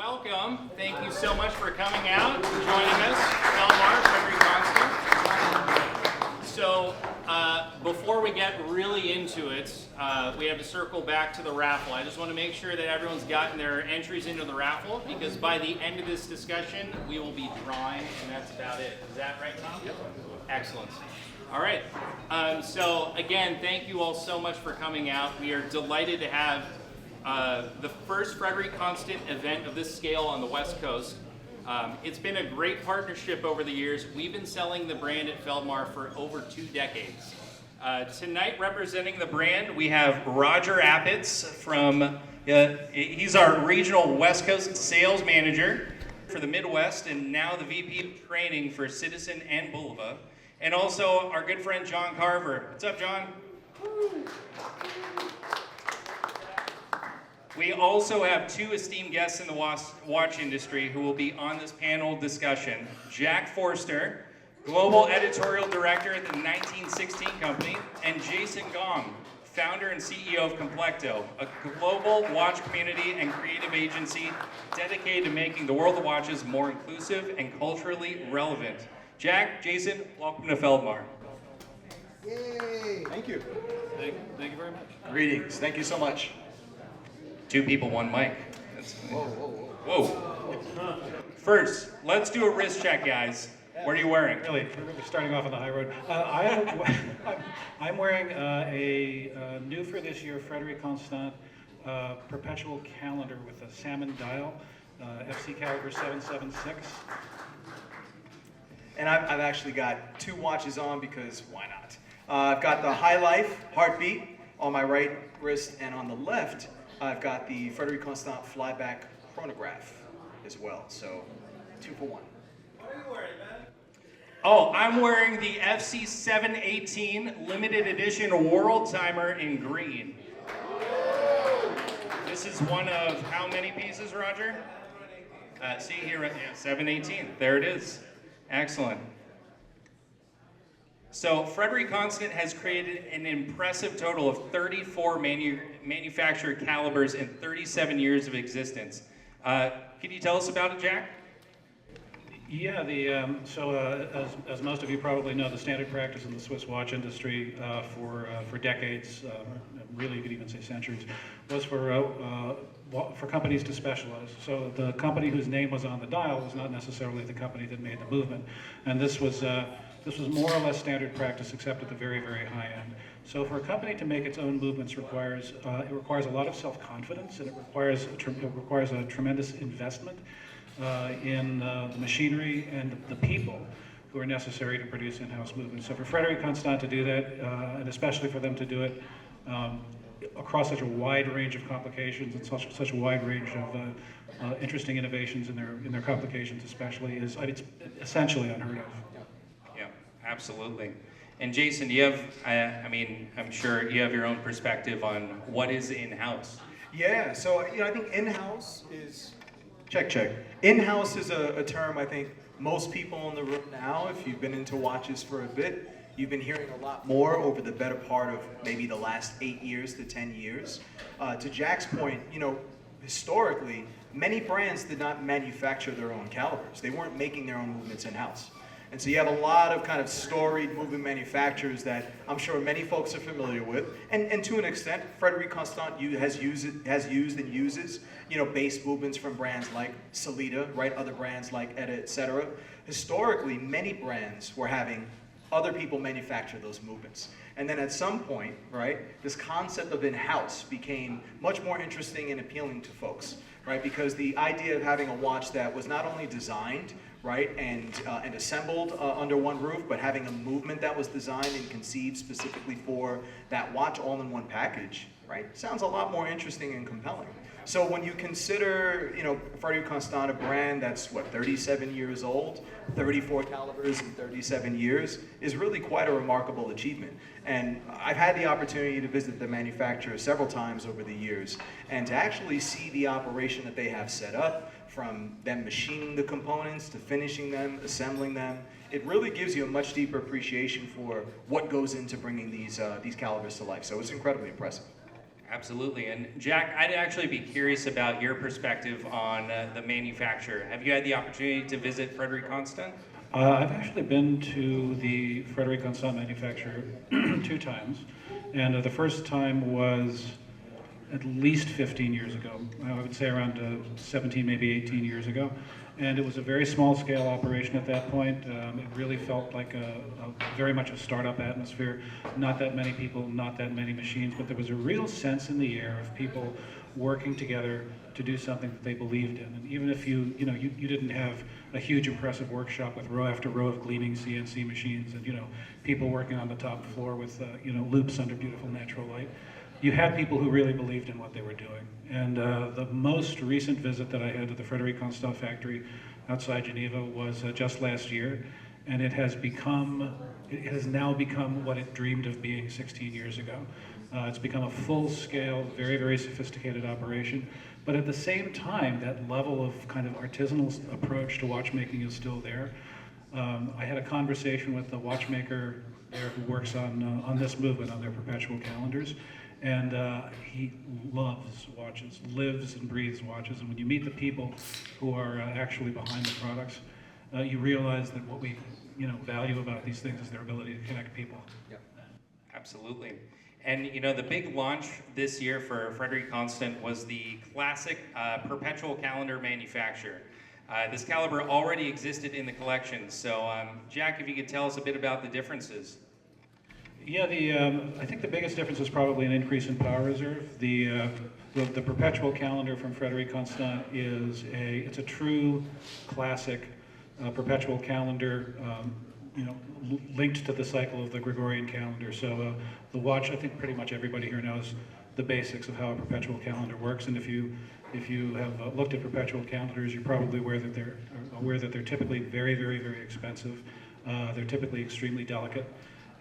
Welcome. Thank you so much for coming out and joining us. Feldmar, Frederique. So, before we get really into it, we have to circle back to the raffle. I just want to make sure that everyone's gotten their entries into the raffle, because by the end of this discussion, we will be drawing, and that's about it. Is that right, Tom? Yep. Excellent. All right. So, again, thank you all so much for coming out. We are delighted to have the first Frederique Constant event of this scale on the West Coast. It's been a great partnership over the years. We've been selling the brand at Feldmar for over 2 decades. Tonight, representing the brand, we have Roger Appitz from, he's our regional West Coast sales manager for the Midwest, and now the VP of training for Citizen and Bulova. And also our good friend John Carver. What's up, John? We also have 2 esteemed guests in the watch industry who will be on this panel discussion. Jack Forster, Global Editorial Director at the 1916 Company, and Jason Gong, founder and CEO of Complecto, a global watch community and creative agency dedicated to making the world of watches more inclusive and culturally relevant. Jack, Jason, welcome to Feldmar. Yay! Thank you. Thank you very much. Greetings. Thank you so much. 2 people, 1 mic. Whoa, whoa, whoa. Whoa. First, let's do a wrist check, guys. What are you wearing? Really, we're starting off on the high road. I'm wearing a new for this year Frederique Constant perpetual calendar with a salmon dial, FC caliber 776. And I've actually got 2 watches on because why not? I've got the High Life Heartbeat on my right wrist, and on the left, I've got the Frederique Constant Flyback Chronograph as well. So 2 for 1. What are you wearing, man? Oh, I'm wearing the FC 718 limited edition World Timer in green. This is one of how many pieces, Roger? See here, right? Yeah, 718. There it is. Excellent. So Frederique Constant has created an impressive total of 34 manufactured calibers in 37 years of existence. Can you tell us about it, Jack? Yeah, as most of you probably know, the standard practice in the Swiss watch industry for decades, really you could even say centuries, was for companies to specialize. So the company whose name was on the dial was not necessarily the company that made the movement, and this was more or less standard practice, except at the very, very high end. So for a company to make its own movements requires a lot of self-confidence, and it requires a tremendous investment in the machinery and the people who are necessary to produce in-house movements. So for Frederique Constant to do that, and especially for them to do it across such a wide range of complications and such a wide range of interesting innovations in their complications, especially, it's essentially unheard of. Yeah, absolutely. And Jason, do you have? I'm sure you have your own perspective on what is in-house. Yeah. So I think in-house is check. In-house is a term I think most people in the room now, if you've been into watches for a bit, you've been hearing a lot more over the better part of maybe the last 8 years to 10 years. To Jack's point, historically, many brands did not manufacture their own calibers. They weren't making their own movements in-house. And so you have a lot of kind of storied movement manufacturers that I'm sure many folks are familiar with. And to an extent, Frederique Constant has used and uses, base movements from brands like Sellita, right? Other brands like Etta, etc. Historically, many brands were having other people manufacture those movements. And then at some point, right, this concept of in-house became much more interesting and appealing to folks, right? Because the idea of having a watch that was not only designed, right, and assembled under one roof, but having a movement that was designed and conceived specifically for that watch all in one package, right, sounds a lot more interesting and compelling. So when you consider, Frederique Constant, a brand that's, 37 years old, 34 calibers in 37 years, is really quite a remarkable achievement. And I've had the opportunity to visit the manufacturer several times over the years, and to actually see the operation that they have set up, from them machining the components to finishing them, assembling them, it really gives you a much deeper appreciation for what goes into bringing these calibers to life. So it's incredibly impressive. Absolutely. And Jack, I'd actually be curious about your perspective on the manufacturer. Have you had the opportunity to visit Frederique Constant? I've actually been to the Frederique Constant manufacturer 2 times, and the first time was at least 15 years ago. I would say around 17, maybe 18 years ago. And it was a very small scale operation at that point. It really felt like a very much a startup atmosphere. Not that many people, not that many machines, but there was a real sense in the air of people working together to do something that they believed in. And even if you didn't have a huge impressive workshop with row after row of gleaming CNC machines and people working on the top floor with loops under beautiful natural light, you had people who really believed in what they were doing. And the most recent visit that I had to the Frederique Constant factory outside Geneva was just last year, and it has now become what it dreamed of being 16 years ago. It's become a full-scale, very, very sophisticated operation, but at the same time, that level of kind of artisanal approach to watchmaking is still there. I had a conversation with the watchmaker there who works on this movement, on their perpetual calendars, and he loves watches, lives and breathes watches. And when you meet the people who are actually behind the products, you realize that what we value about these things is their ability to connect people. Yep. Absolutely. And the big launch this year for Frederique Constant was the classic perpetual calendar manufacturer. This caliber already existed in the collection. So Jack, if you could tell us a bit about the differences. Yeah, I think the biggest difference is probably an increase in power reserve. The perpetual calendar from Frederique Constant it's a true classic perpetual calendar, linked to the cycle of the Gregorian calendar. So the watch, I think pretty much everybody here knows the basics of how a perpetual calendar works. And if you have looked at perpetual calendars, you're probably aware that they're typically very, very, very expensive. They're typically extremely delicate.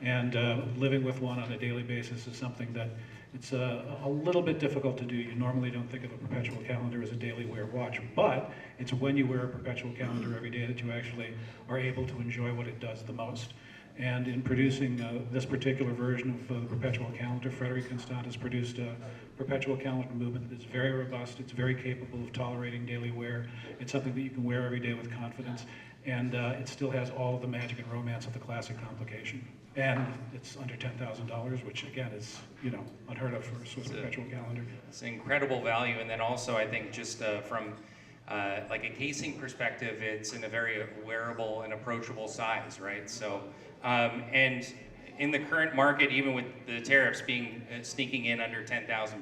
And living with one on a daily basis is something that it's a little bit difficult to do. You normally don't think of a perpetual calendar as a daily wear watch, but it's when you wear a perpetual calendar every day that you actually are able to enjoy what it does the most. And in producing this particular version of the perpetual calendar, Frederique Constant has produced a perpetual calendar movement that is very robust. It's very capable of tolerating daily wear. It's something that you can wear every day with confidence. And it still has all of the magic and romance of the classic complication. And it's under $10,000, which again is, unheard of for a Swiss perpetual calendar. It's an incredible value, and then also I think just from like a casing perspective, it's in a very wearable and approachable size, right? So, and in the current market, even with the tariffs being sneaking in under $10,000,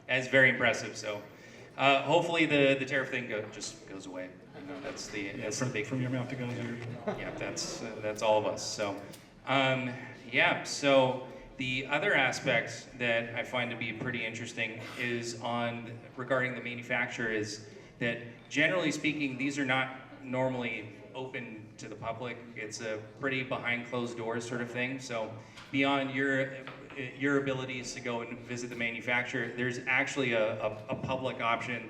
that's very impressive. So, hopefully the tariff thing just goes away. That's the big from your mouth to God's ears. Yeah, that's all of us. So, So the other aspect that I find to be pretty interesting is regarding the manufacturer is that generally speaking, these are not normally open to the public. It's a pretty behind closed doors sort of thing. So beyond your abilities to go and visit the manufacturer, there's actually a public option.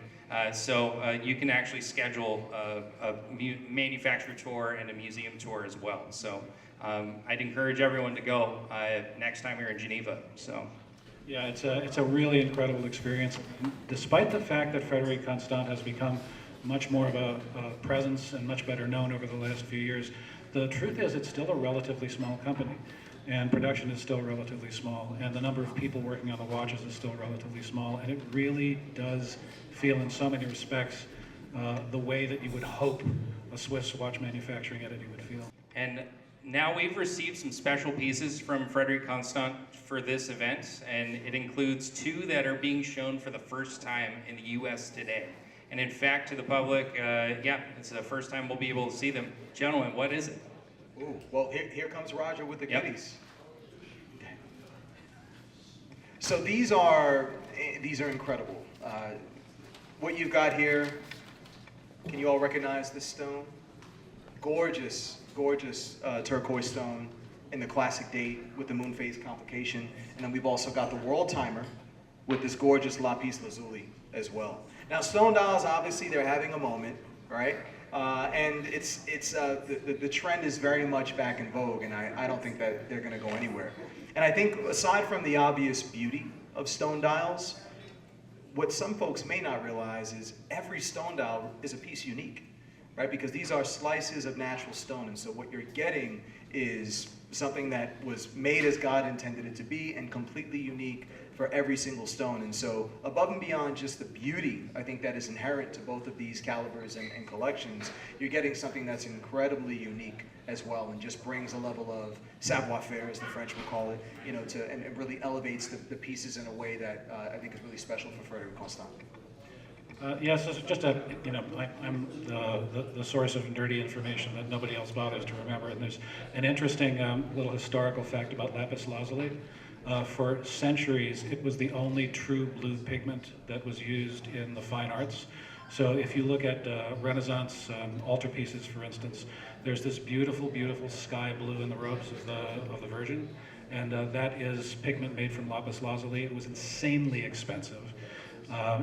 So you can actually schedule a manufacturer tour and a museum tour as well. So I'd encourage everyone to go next time you're in Geneva. So. Yeah, it's a really incredible experience. Despite the fact that Frederique Constant has become much more of a presence and much better known over the last few years, the truth is it's still a relatively small company. And production is still relatively small, and the number of people working on the watches is still relatively small, and it really does feel in so many respects the way that you would hope a Swiss watch manufacturing entity would feel. And now we've received some special pieces from Frederique Constant for this event, and it includes 2 that are being shown for the first time in the US today. And in fact, to the public, it's the first time we'll be able to see them. Gentlemen, what is it? Ooh, well, here comes Roger with the goodies. So these are incredible. What you've got here, can you all recognize this stone? Gorgeous, gorgeous turquoise stone in the classic date with the moon phase complication. And then we've also got the world timer with this gorgeous lapis lazuli as well. Now stone dials, obviously they're having a moment, right? And the trend is very much back in vogue, and I don't think that they're going to go anywhere. And I think aside from the obvious beauty of stone dials. What some folks may not realize is every stone dial is a piece unique, right? Because these are slices of natural stone, and so what you're getting is something that was made as God intended it to be and completely unique for every single stone. And so above and beyond just the beauty, I think, that is inherent to both of these calibers and collections, you're getting something that's incredibly unique as well, and just brings a level of savoir-faire, as the French would call it, and it really elevates the pieces in a way that I think is really special for Frederique Constant. Yes, it's just I'm the source of nerdy information that nobody else bothers to remember. And there's an interesting little historical fact about lapis lazuli. For centuries, it was the only true blue pigment that was used in the fine arts. So if you look at Renaissance altarpieces, for instance, there's this beautiful, beautiful sky blue in the robes of the Virgin, and that is pigment made from lapis lazuli. It was insanely expensive.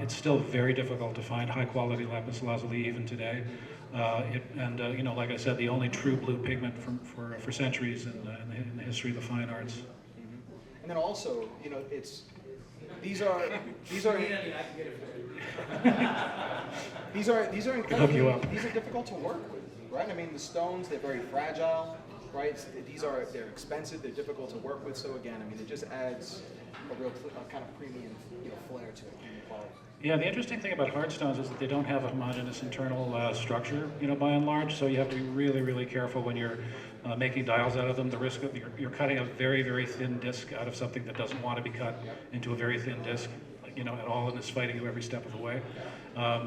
It's still very difficult to find high-quality lapis lazuli even today. Like I said, the only true blue pigment for centuries in the history of the fine arts. Mm-hmm. And then also, these are difficult to work with, right? I mean, the stones, they're very fragile, right? They're expensive, they're difficult to work with. So again, I mean, it just adds a kind of premium, flair to it. Yeah, the interesting thing about hard stones is that they don't have a homogeneous internal structure, by and large. So you have to be really, really careful when you're making dials out of them. The risk of you're cutting a very, very thin disc out of something that doesn't want to be cut into a very thin disc, at all, and is fighting you every step of the way.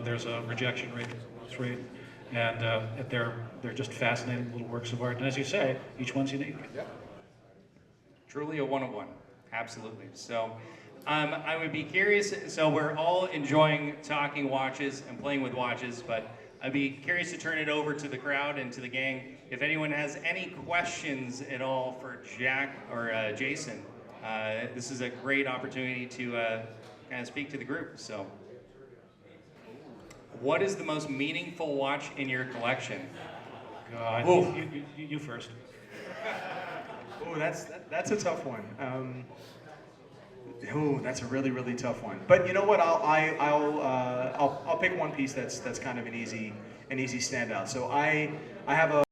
There's a rejection rate, and they're just fascinating little works of art. And as you say, each one's unique. Yep. Truly a one-of-one, absolutely. So. I would be curious, so we're all enjoying talking watches and playing with watches, but I'd be curious to turn it over to the crowd and to the gang. If anyone has any questions at all for Jack or Jason, this is a great opportunity to kind of speak to the group. So, what is the most meaningful watch in your collection? God, you first. Oh, that's a tough one. That's a really, really tough one. But you know what? I'll pick one piece that's kind of an easy standout. So I have